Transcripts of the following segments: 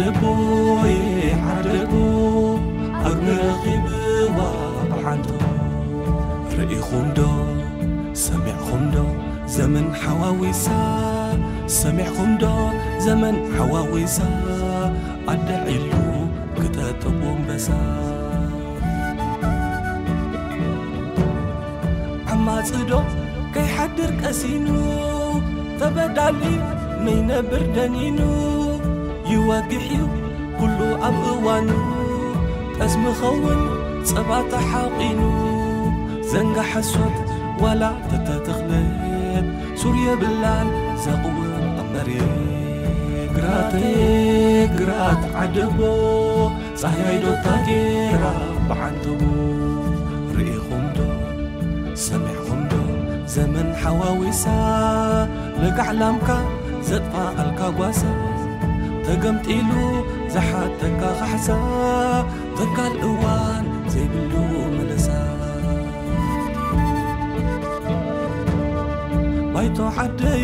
عدبوي عدبو أغرقي بوابعنتو رئيكم دو سمعكم دو زمن حواويسا سمعكم دو زمن حواويسا أدعيلو كتاتبون بسا عما صدو كي حدر كاسينو تبدالي مينبر دنينو يواقحيو كلو أبوانو أزم خون صبات حاقينو زنقا حسود ولا تتتخلب سوريا بلال زقوة أمريك قراتي قرات عدبو صحيحيدو تاكيرا بعنتو رئيكم دو سمعكم دو زمن حواويسا لقعلامكا زدفا الكاواسا تقمت إلو زحاتك خحسا تقى الأوان زي بلو ملسا بايتو حدي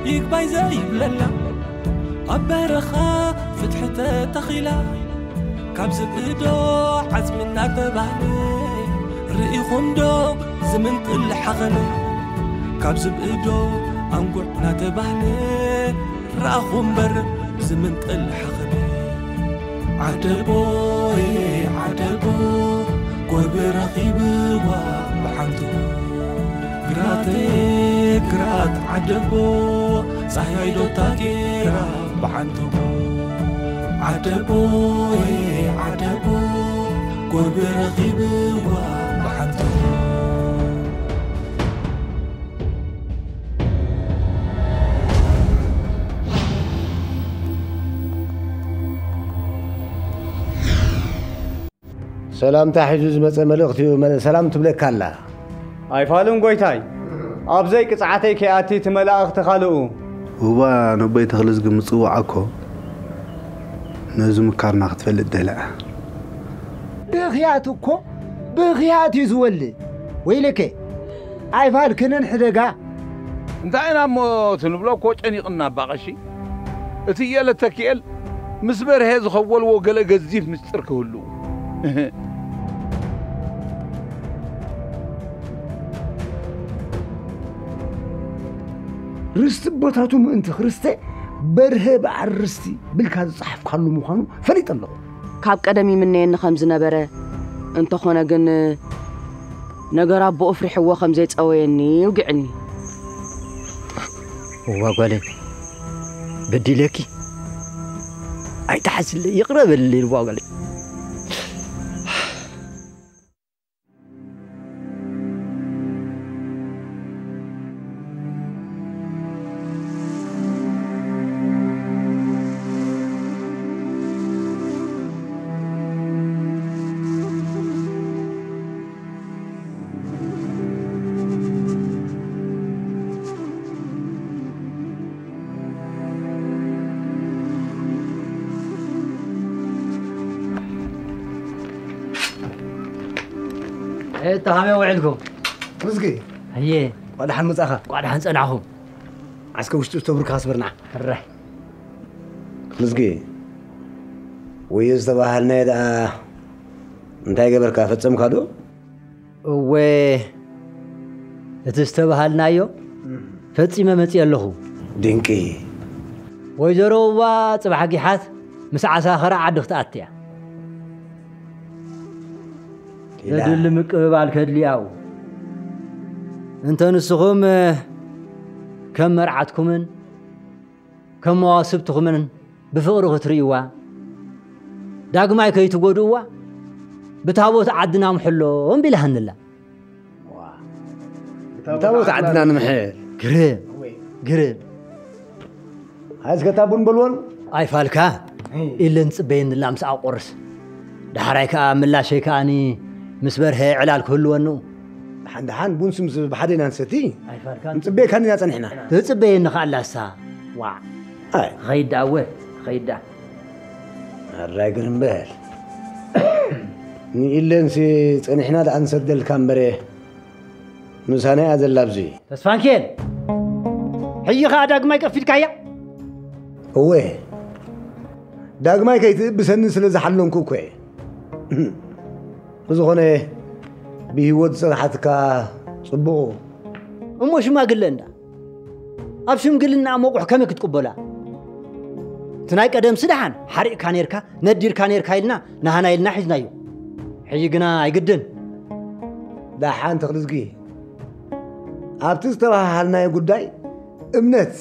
يقباي زي بللا أبرخا فتحة تخيلا كابز بإدو عزمنا تبالي رئيكم دو زمن طل حغلي كابز بإدو أنقعنا تبالي رأخم بر زمن طل حغلي عدبوي عدبو قوي رقيب وبحنتو قراتي قرات عدبو صحيحيدو تاكيرا بحنتو عدبوي عدبو قوي رقيب وبحنتو سلام تحجز ملغتي سلام تبلك كلا اي فالون قويتاي ابزي قصعتي كياتي تملاخ تخالو هو نبي تخلص مصوعكو نزم كارنا تفلد دلع بخياتكو بخيات يزولي ويلك اي فال كنن حدقا انت انا موت نبلو كوچني قنا باقشي اتي يلتكيل مسبر هيز خول وقله غزيف مستر كهلو رست بوتاتو انت خرسته برهب عرستي بالكاد صحف خلو مخانو فليط الله كاب قدمي مني ان خمز نبره انت خونا جن نجر ابو افرح هو خمزه صويني وقعني هو قالي بدي لكي اي تحسن لي يقرب اللي الواقع تهامي وعدكم رزقي هي قاعد حنمصاخا قاعد حنصنعهم عسكو وشتو تبرك حسبرنا الرح رزقي ويز تباهلنا دا انتي قبركا فصم كادو و تستباهلنايو فصيمه مصي يلهو دينكي ويجروا صباح قحات مسعى ساخره عد اختاتيا لدل مقبال كدلياو انت نسخم كم مرعتكمن كم مواسبتكمن بفقر تريوا داغماي كيتغدوا بتابوت عدنا محلو بلهن الله بتابوت عدنا محل قريب قريب عايز كتابون بلون اي فالكا إلا نصبين الله مسعى قرص دحرايكا ملاشيكا اني مسبره علال كلونو حن بونسم بحدنا نستي اي فالكا نصبي كان يصنحنا تصبي نخالا سا وا اي خيدا و خيدا الراجل مبال ني إلا نسي صنحنا دا نسدل كامبري نساني ازل ابزي تسفانكين هي غاداك ما يكفيك هيا هو داغماي كيتبسن سلازي حلنكو كوي بزغونه بهيوت صحتك صبو أمو شو ما قلنا أبشم قلنا موقع كم كتقبلها تنايك أدم سدحان حرق كانيركا ندير كانيركا إلنا نهانا إلنا حزنايو حيقنا يقدن دحان تخلصقي أبتس ترى هالنا يقول داي امنت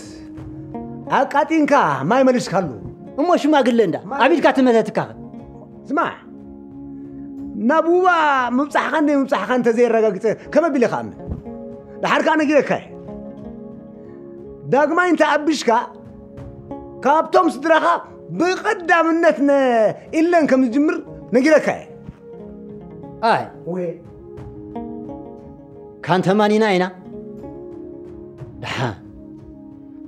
أقاتينكا ما يملش خلو أمو شو ما قلنا أبيد كاتمتها اسمع نبوبا مبصحخان تزير رقاقته كما بيلي خامن لحركة أنا قيلك داقما انت أبشكا كابتوم صدرخا بقدام النتنا إلا انكم الجمر نقيلك وين كان 80 هنا دحا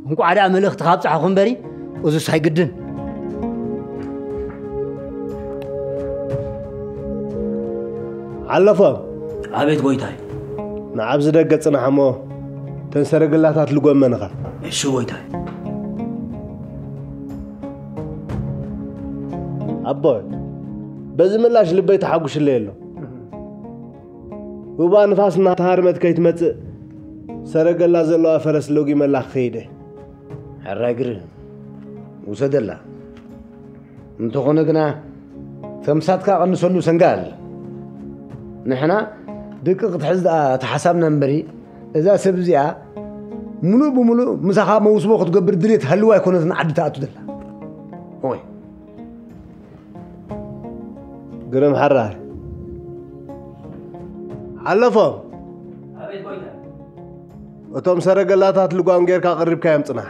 انكو عدا ملخ تخاب صح خنبري وزو سايقدن علفهم عبيت قويتاي نعب زدقصنا حمو تنسرق اللاتات لقومنخا شو قويتاي أبوي بزم الله لبي تحقش الليل وبا نفاسنا تهارمت كي تمت سرق الله زلوا فرس لوقي ملاخ خيده الراجر وسد الله انتو خونقنا تمساتك قنصلو سنقال نحنا دقيقة تحسبنا نبري إذا سبزيها منو بمنو مسخا موسبوخ تقبر دريت هلوا يكون عد تاعتو دلا وي قرم حرار علفهم عبيت قويتاي وتم سرق اللاتات لقوام غيركا قرب كايم صنع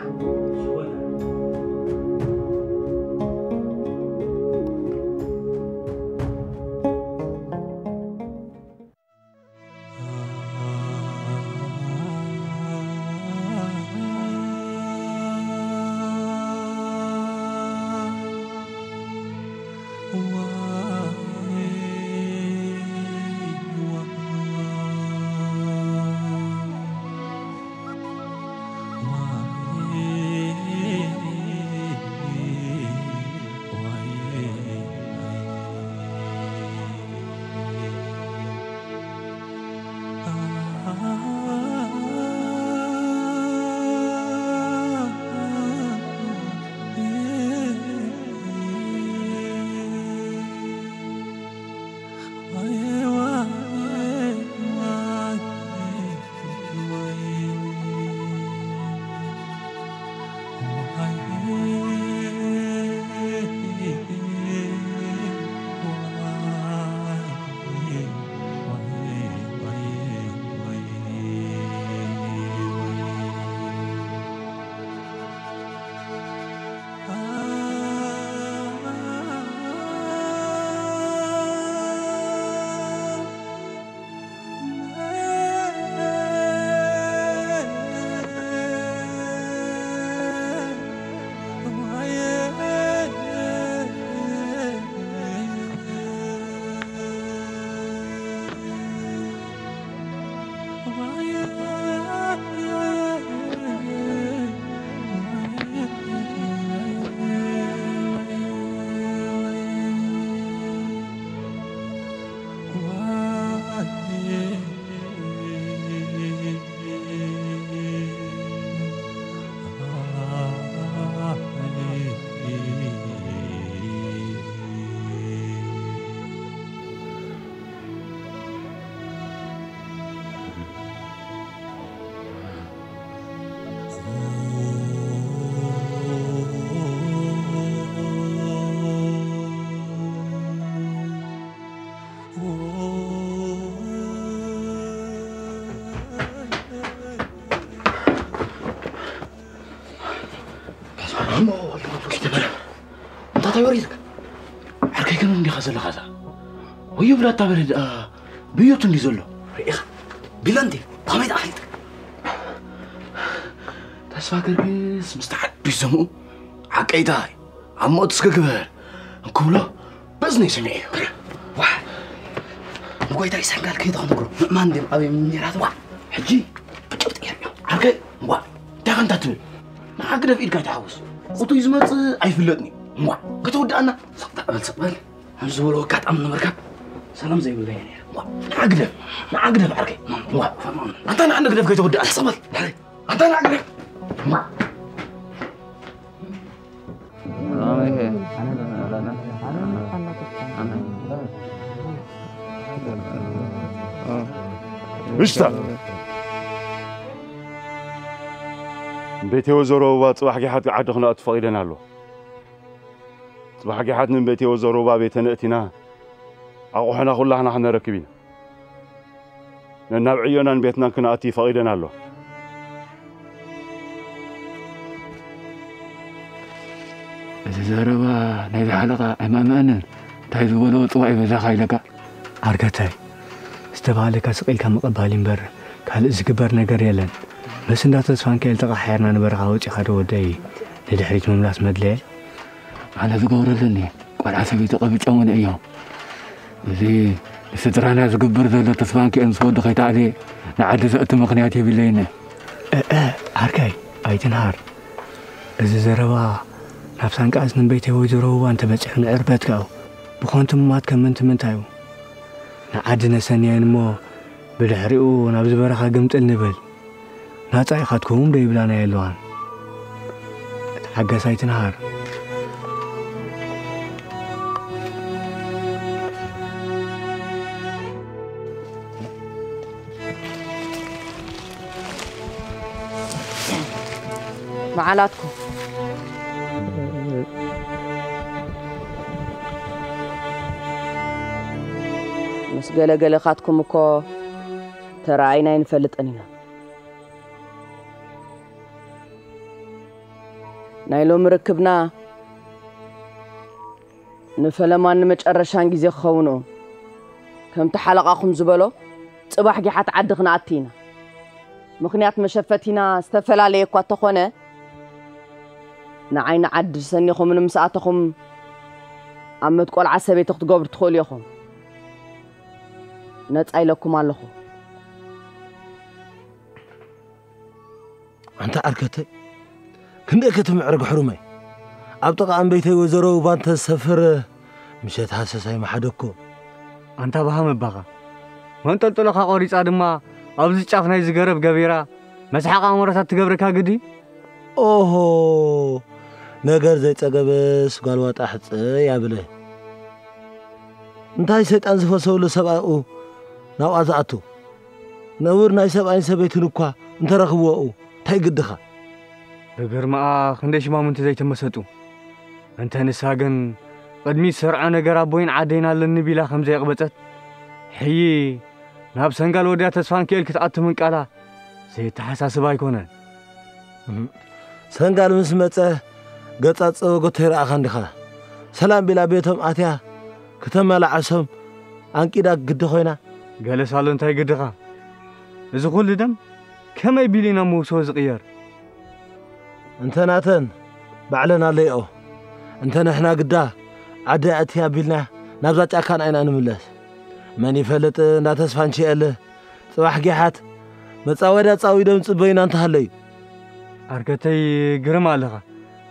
يوريك حركي كانوا ندي خزل خزا ويبلا تابل بيوت ندي زلو ريخ بيلاندي قامت احيت تسفاكر بس مستعد بيسمو حقيتاي عموت سككبر نكولا بزني سمعي واحد مقويتا يسنقال كي تخنقرو ما ندم ابي من نيرات وا حجي بجبت يرميو حركي وا تاغن تاتبل ما حقنا في إيدك تحوس قطو يزمت أيفلتني وا كتودأنا سقبل هنزول وقت أمن مركب سلام زي بلدي وا نعقدم عركي وا أنت أنا عندك دفع كتودأ سقبل أنت أنا عقدم وا مشتا بيتي وزروبا صباح جحات قعد خنا اتفقدنا له صباح جحات من بيتي وزروبا بيتنا اتنا اقوحنا كلنا حنا ركبين ننبعينا بيتنا كنا اتي فقدنا له زروبا نيل حلقه امامنا تايز ولو طوعي بذا خيلك أرجعتي استبالك أسقيل كم قبالين بر قال إزجبر نجار يلن بس إن تسفان كيل تقحيرنا نبر عاوز يخرو وداي لدحريت مملاس مدلل على ذكور لني قال عسبي تقبل أول أيام زي استدرانا زجبر ذا تسفان كيل صود خيط عليه نعد زقت مقنعتي بالليل أركاي أي تنهار إذا زروا نفسان كأس نبيته ويزروا وأنت بتشحن عربتك أو بخونتم مات كمنت من تايو نعدنا سنين مو بالحريقو نبز برخا قمت النبل ناطعي خاتكم دي بلانا يلوان حقا سايت نهار معالاتكم مس قال خاتكم كو تراعينا نفلط أنينا نايلو مركبنا نفلمان مجرشان جزي خونو كم تحلقاكم زبلو صباح جي حت عدخنا عتينا مخنيات مشفتينا استفلا لي كو تخونه نعين عد سنيكم من مساعتكم عم تقول عسبي تقبر تدخل يخم نتعي لكم علىكم أنت أركتي كندي كتم عرق حرمي أبطق عن بيتي وزرو بانت السفر مشيت حاسساي ما حدكم أنت بهم بقى وأنت تلقى قريص أدمى أبزي شافنا يزقرب قبيرة مسحق عمرات تقبرك هكذي أوه نجار زي تجابس قالوا تحت يا بلي أنت هاي سيد أنزف وسول سبعة ناو أزعتو نور ناي سبعين سبيت نقطة أنت رخوه تاي قدخا بقر ما خندش ما منت زي تمسطو أنت نساقن قدمي سرعة نجار أبوين عدينا للنبي لا خمسة يقبضت حيي ناب سنقال وديا تسفان كيل كتعت من كلا زي تحساس بايكونه سنقال مسمته قطعت وقتير أخندخا سلام بلا بيتهم أتيا كتمل عصم أنكيدا قد خوينا قال سالون تاي قدخا إذا كل دم كما يبيلينا موسو صغير انت ناتن بعلنا ليئو انت نحنا قدا عدا أتيا بيلنا نبزات أكان أين نملس من يفلت ناتسفان شيء له صباح جحات متصاودا تصاويدهم صبينا انت هلي أركتي قرم علىها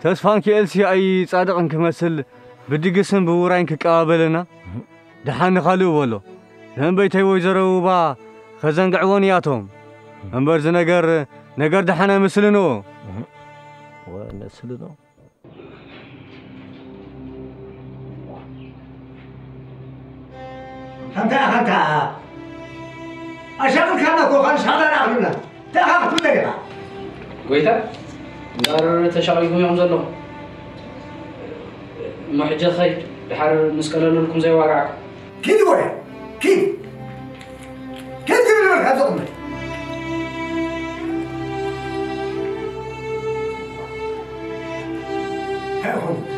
تسفان كيلسي أي صادق كمثل بدي قسم بوراين كقابلنا دحان خالو ولو لهم بيتي ويزرو با خزن قعوانياتهم انبرز نجر دحانا مسلنو ونسلنو خنتا أشامل كنا كوخان شادنا عملنا تأخذ كل ده قويتا دار تشاغلكم يوم زلوا محجة خير بحر مسكلة لكم زي واقعكم كيف وين كيف تقول لك هذا أمي هاهم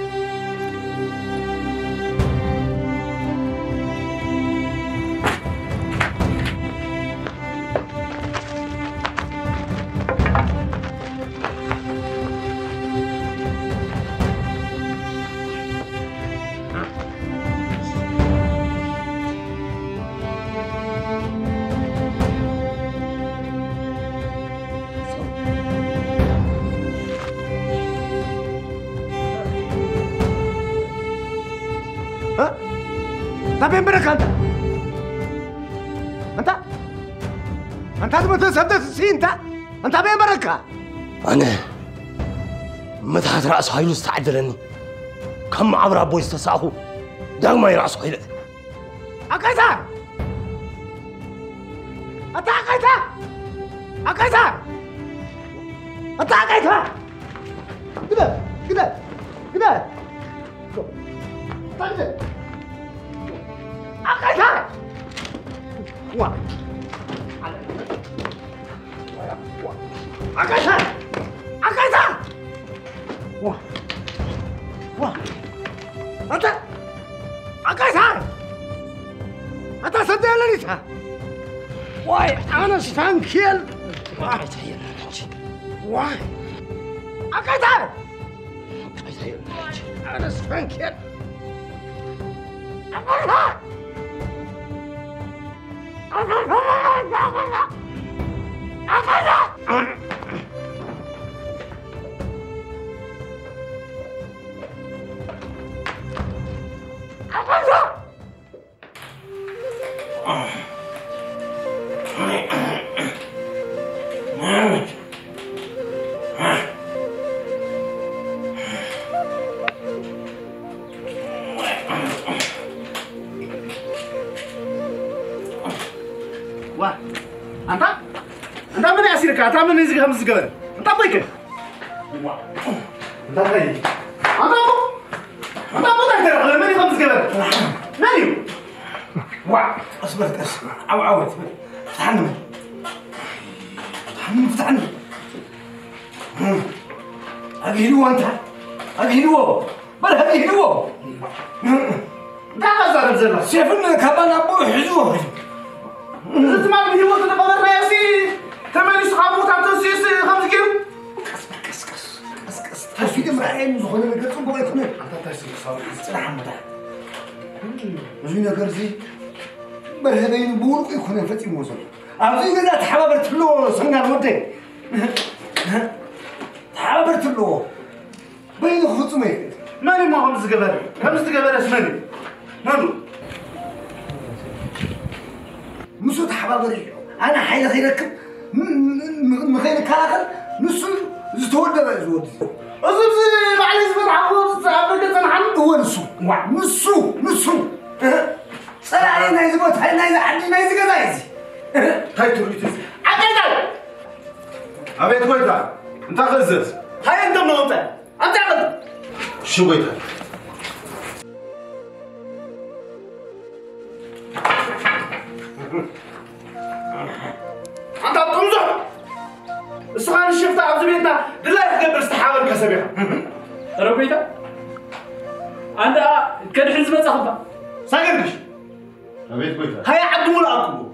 طب بركة أنت تبغى تسدد السين أنت بين بركة أنا متحت رأس هايلو استعدلني كم عبر أبوي استساهو دام ما يرأس هايلو أكيسا أنت أكيسا كده أكيسا واه أكيسا واه أنت أكيسا أنت صدقني لسه واي أنا ستانكيل واي أكيسا أنا ستانكيل أنت من يأسيرك؟ أنت من يزيك هم زجاج؟ أنت بيك؟ أنت هاي؟ أنت تقدر على من يهم زجاج؟ نايم؟ وا أصبرت عود فتحني فتحني أجيلو أنت أجيلو بل أجيلو دعنا زار بزلا شايفنا كمان أبو حلو زت ما بدي وقت تبغى راسي تماني صحابو تعطوا سيس 5 كيلو كس تشفيك مرعين زخون من قصم بغا يكون انت تشفيك صار استراحه متاع زين كرزي برهدين بورق يكون فتي موزل عاوزين لا تحابرت له سنغال ودي تحابرت له بين خصمي ماني ما خمس قبل اسمني مالو مسوت حبابري انا حي غيرك مخيل كاغل نسو زتولد زود ازبز معليش بتعوض صاحبك تنحن هو نسو صراحه انا يزبط انا عندي ما يزغزايزي هاي تريتي عقيدة ابيت كويتا انت غزز هاي انت موت انت غز شو بيتا أنت تنظر السخان الشفت عبد بيتنا لا يقبل استحاول كسبيها ربيتا أنت كده حزب صاحبك ساقرش أبيت كويتا هيا عبد ولا أكبو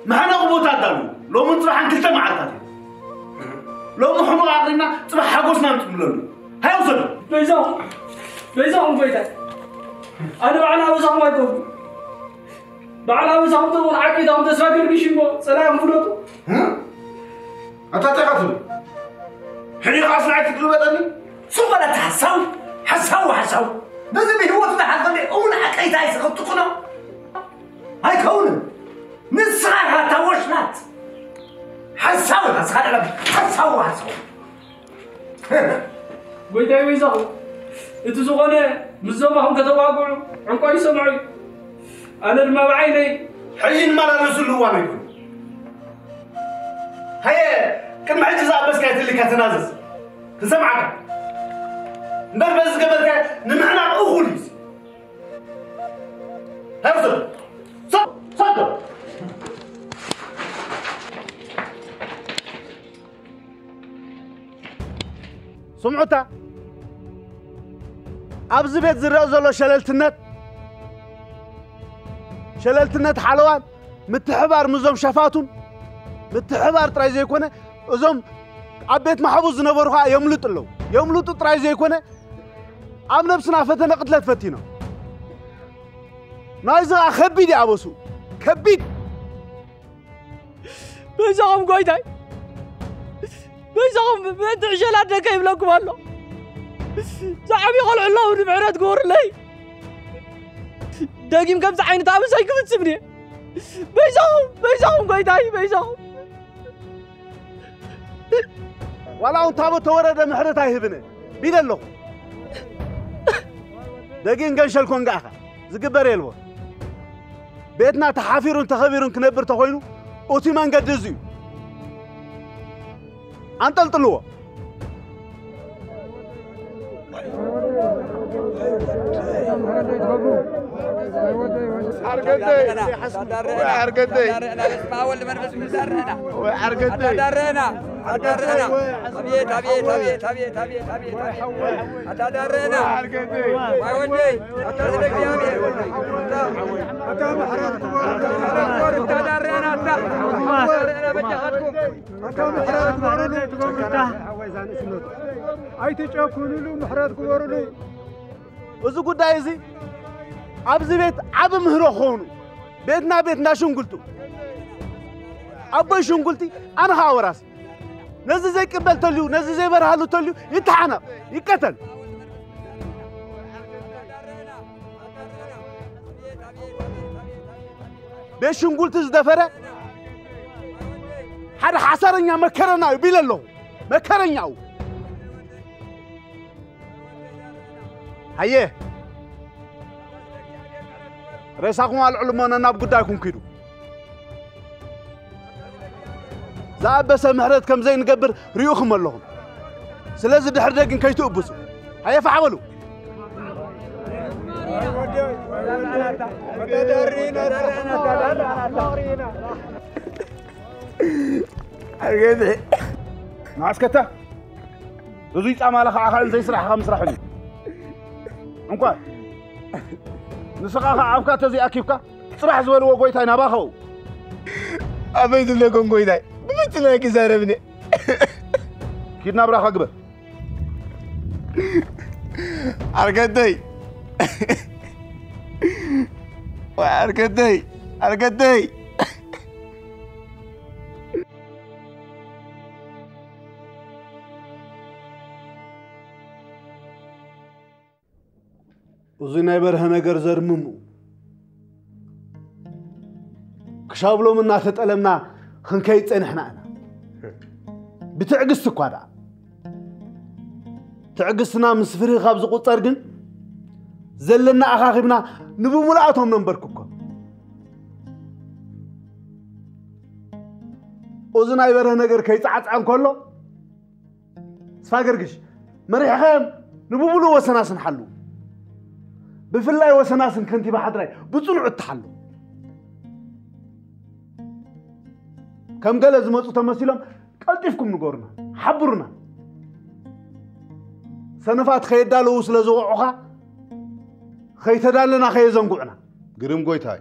ما حنا قبوتات دالو لو من تروح عن كلتا معركات لو محمد عقلنا تروح حقوسنا نتمللو هيا وصلوا بيزاهم بيتا أنا بعنا وصاحب ما يقول بعنا وصاحب تقول عقيدة هم تسافر بيشيمو سلام فلوتو أنت تقتل حني خاص معك تقول بدني سوف لا حساو لازم هو تبع هذا أول حكاية هاي سقطتكنا هاي كون نسرعها توشنات حساو بيتا بيزاهم اتزوغنا مزومهم كتواقعوا عنكو يسمعوا أنا ما بعيني حين ما لا نزل هو ما يكون هيا كان معي جزاء بس كانت اللي كتنازز تسمعك ندر بس قبل نمعنا أخوليس هفضل صدق سمعتا أبز بيت زرق زلو شللتنت حلوان متحبار مزوم شفاتون متحبار طراي زيكونه ازوم عبيت محفوظ نبرخا يملط طراي زيكونه ام نفسنا فتنه قتلت فتينا نايزا خبيد يا ابوسو كبيد بيزاهم قويداي بيزاهم بنت عجل عندك يبلوكم الله صاحبي قال الله ونبعنا تقول لي داقيم كم عين تعمل زي كم تسمني بيزاهم قايداي بيزاهم ولا أنت أبو تورد محرتها هبني بيدلو داقين قنشل كون قاخا زقبر يلو بيتنا تحافيرون تخبيرون كنبر تخوينو أوتي من قد زيو أنطلطلوه حرقتي انا اسمع اول ما نفس مسرنا وحرقتي درينا تبي اتدرينا حرقتي ما ودي اتدرك يا ابي اتام حرقتكم تدرينا انا بجحدكم اتام حرقتكم ورلو اي تشاكلوا له محرقتكم ورلو وزو قداي زي أبزي بيت عب مهرو خونو بيتنا شنقلتو أبوي شنقلتي أنا هاوراسي نزي زي قبل تليو نزي زي برهالو تليو يتحنا يقتل بيت شنقلتي زدفرة حد حسرنيا مكرنا بيلالو مكرنياو هيه رئيسكم على العلماء ناب قداكم كيدو زاب بس محرت كم زين نقبر ريوخم اللهم سلازم دحردقن كي تؤبسوا هيا فعملوا نعسكته زوجي تعمل خاخل زي سرح خمس رحني انكم نسقاها عفكا تزي أكيبكا صراح زول وقويتاي نباخو أبيت لكم قويتاي بمثلنا كزاربني كيدنا براخ أقبل أركضي وأركضي وزينا يبرها نقر زرممو كشابلو منا تتألمنا خنكيت نحنا أنا بتعقس كوادا تعقسنا من سفري خابز قطرقن زلنا أخاخبنا نبو ملعاتهم نمبركوكو وزينا يبرها نقر كيت عن كله سفاقرقش مريح خيم نبو ملو وسناس نحلو بفلاي وسناس كنتي بحضراي بصنع التحلو كم قال زمصو تمثيلهم قلطيفكم نغورنا حبرنا سنفات خيدالو سلازوعوخا خيتدالنا خيزنقعنا قرم قويتاي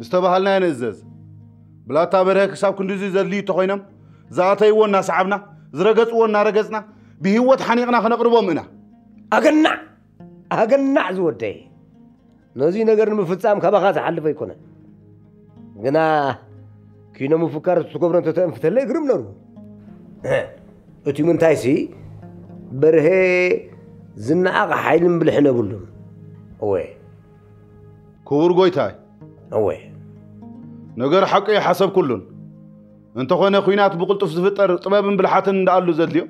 استبهلنا ينزز بلا تابره حساب كندزي زلي تخوينم زاتي ونا صعبنا زرقصونا رقصنا بهوت حنيقنا خنقربهم هنا أغنى زودي نزي نقر مفتصام كبخات حلف يكون غنا كينا مفكر تكبرن تتنفتل لي غرم نرو اتي من تايسي برهي زناق حيلم بالحنا بلهم اوي كور قويتاي اوي نقر حقي حسب كلن انت خوينا خوينات بقلطف زفطر طبابن بالحاتن እንዳሉ ዘልዮ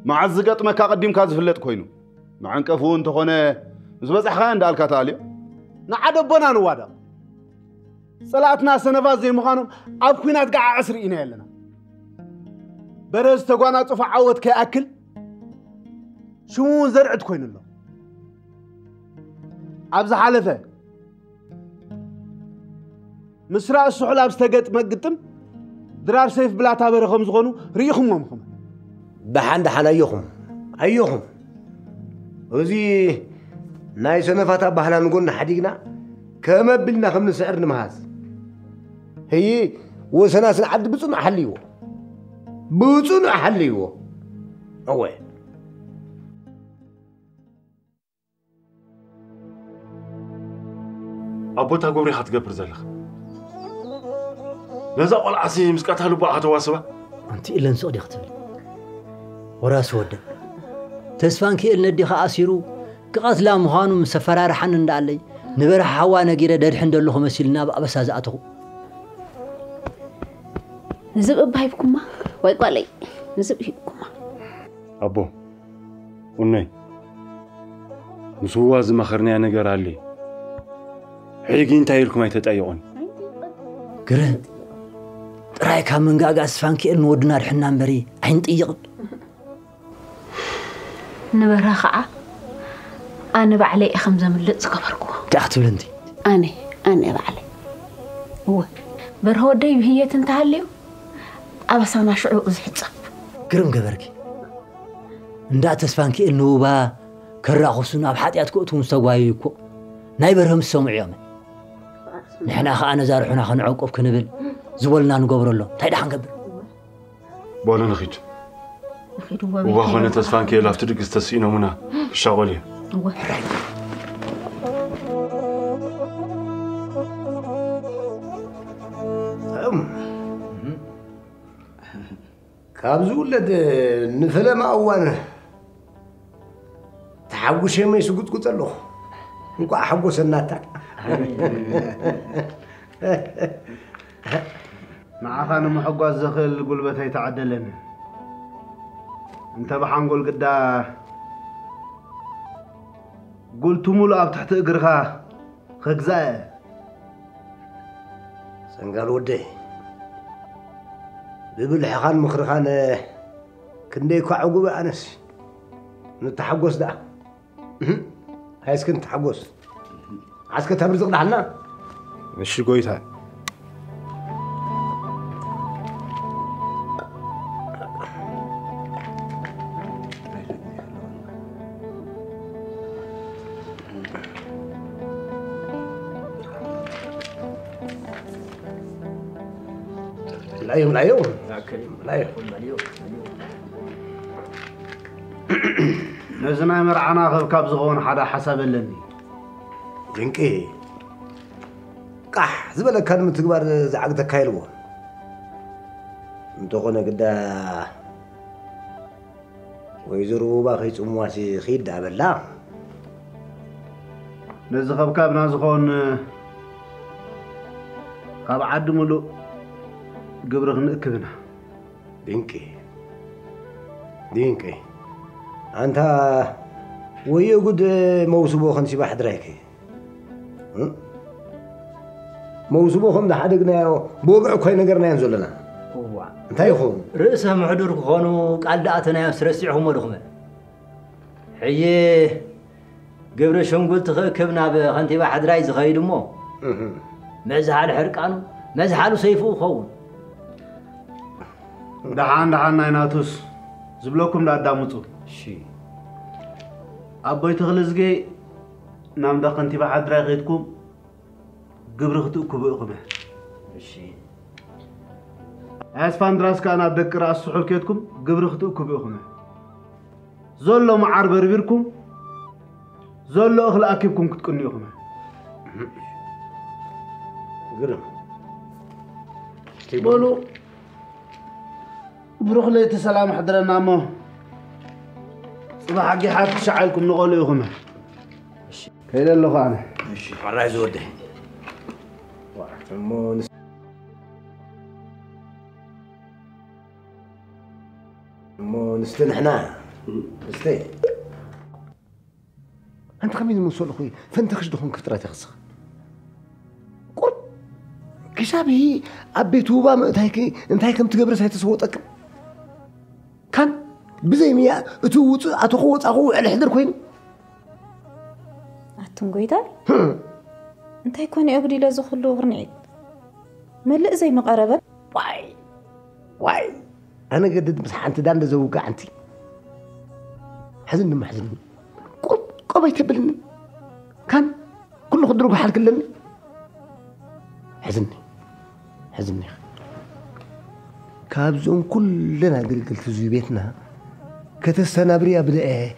مع الزقط ما كقديم كازفلت كوينو مع انكفو انت خونا زبصحخا እንዳልካ ታልዮ نعدبنا نوادا صلاتنا سنفاز زي مخانم اب خوينات قاع عسر إنا يلنا برز تقوانا طفع عوت كأكل شو زرعت كوين الله عبز حالفه مسراء السحلاب استقت مقدم درار سيف بلا تابر خمس غنو ريخم ومخم بحند حنا أيهم وزي ناي سنفاتا بحنا نقولنا حديقنا كما بلنا خمن سعر نمهاز هي وسناس عد بصنع حليو أوه أبوتا قبري حتقبر زلخ نزا قول عسي مسكاتها لبا هتواسبا أنت إلا نسوء دي اختبل وراس ودن تسفان كي إلنا دي خاسيرو كقتلا مهانو مسفرار حن اندالي نبرح حوا نغيره ددحن دلو مسيلنا بابسا زاتو نزب بايبكما واي قالي نزب هيكما أبو وني مسواز ما خرني أنا قرالي حيجي انت هيلكم يتطيقون قرن رايك من قاقاس فانكي إن ودنا رحنا نبري عين طيق نبرا خعا أنا بعلي خمسة من لتس كبركو تأخذ بلندي أنا بعلي هو برهو دايب هي تنتهليو أبس أنا شعور أزحت قرن قبركي ندا تسفانكي إنه با كراخوسنا بحاتيات كوتو مستوايكو نايبرهم السمع يوم نحنا خانا زارحنا خنعوقف كنبل زولنا نقبر له تايدا حنقبر بولا نخيج وباخونا تسفانكي لافتدق استسينا منا الشغلية كابزو ولد نفلا ما أوانه تحوش ما يسقط قلت له نقع حوش الناتك مع خان محقق الزخل قلبته يتعدلن انت بحنقول قدا قلت مولاب تحت اقرخا خقزاء سنقال ودي ببلح خان مخرخان كندي كعقوب أنس نتحقوس ده هاي سكن تحقوس عسكت تبرزق لحنا مش قويتها العيون نزنا مرعنا غبكاب زغون حدا حسب لني جنكي قح زبل كان متكبر زعقتك كايلو انتقنا قدا ويزرو باخي صمواسي خيد دابلا نز غبكابنا زغون قاب عد ملو قبرغ نأكدنا دينكي أنت ويقود موسوبو خمسي واحد رايكي موسوبو خم ده حدقنا بوقع كوي نقرنا ينزل لنا انت يخون رئيسها معدور كونو قال داتنا يسرسعهم ولهم حي قبر شنقول تخكبنا بخنتي واحد راي زغيد مو مزحال حرقانو مزحالو سيفو خون دحان نايناتوس زبلوكم دا دامطو شي أبوي تغلزجي نام دا قنتي بعد راغيتكم قبر ختوكو بأخمه شي أسفان دراس كان أبدك رأس سحول كيتكم قبر ختوكو بأخمه زولو معار بربيركم زولو أخلا أكيبكم كتكوني أخمه قرم بولو بروح لي تسلام حضرنا مو صباح حقي حاط شعلكم نقول يومه كيل اللغة أنا ماشي والله زوده مو نستنحنا نستي أنت خمين موصل أخوي فأنت خشدهم كفترات يخسر قرب كشابه أبيتوبا انت هيك متقبرس هاي تصوتك كان بزي ميا اتوت اتخوت اخو على حدر كوين اتنقويتاي انت يكون يقري له زخلو غرنعيد ملء زي مقربه واي انا قدد مسح انت دام زوقع انت حزن ما حزن قبي تبلني كان كل خضروا حال كلني حزني كابزون كلنا قلت زي بيتنا كتستنابريا بدا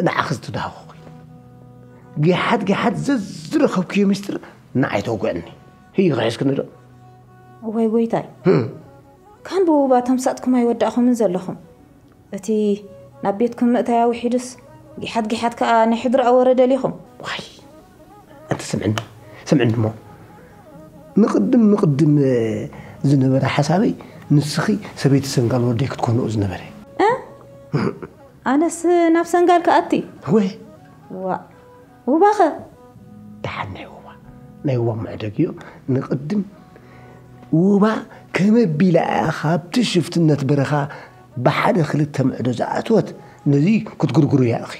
نعخذت داو قحد زر خوكي مستر نعيت وقعني هي غايش كندا وي تاي كان بوبا تمساتكم يودعكم من زلخم اتي نبيتكم متايا وحيدس جحد كأ نحضر أورد ليهم واي أنت سمعني مو نقدم زنبرة حسابي نسخي سبيت سنقال وديك تكون زنبرة أنا نفس سنقال كأتي وباخر تحني نيوبا معدكيو نقدم وبا كم بلا خاب شفت النت برخا بحد خلت معدو زعتوت نزي كتقرقرو يا أخي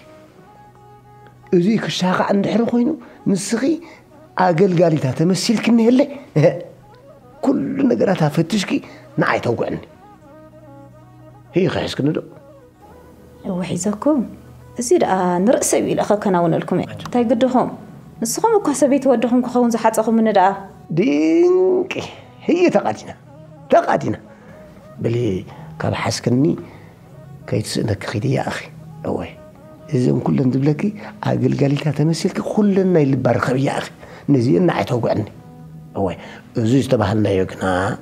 أزي كشاقة عند حرو خوينو نسخي أقل قالي تمثيل كني هلا كل نقراتها فتشكي نعي توقعني هي خيس كندو وحيزكم أزيد نرأسي بيلا خكناون لكم تاي قدهم نسخهم وكسبيت ودهم كخون زحاتهم من دا دينك هي تقادنا بلي كاب حسكني كيتسنك خيدي يا أخي أوي إذا كل ندبلكي أقل قالي تمثيلك كلنا اللي برخب يا أخي نزي نعي توقعني أوي زيز تبهلنا يقنا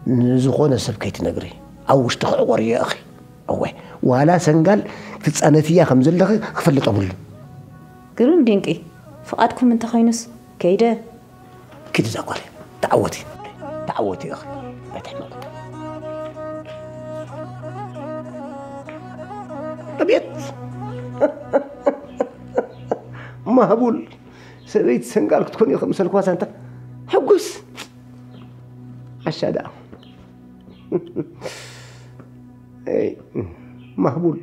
نزخونا سبكيت نقري أو اشتغل يا أخي أوي ولا سنقال تتسأنتيا خمز اللغي خفلت أبول قرون دينكي فقادكم من تخينس كيدا كده زاقالي تعودي يا أخي لا تحمل أبيت ما هبول سبيت سنقالك تكون يا خمس الكواس أنت حقوس عشادة اي مهبول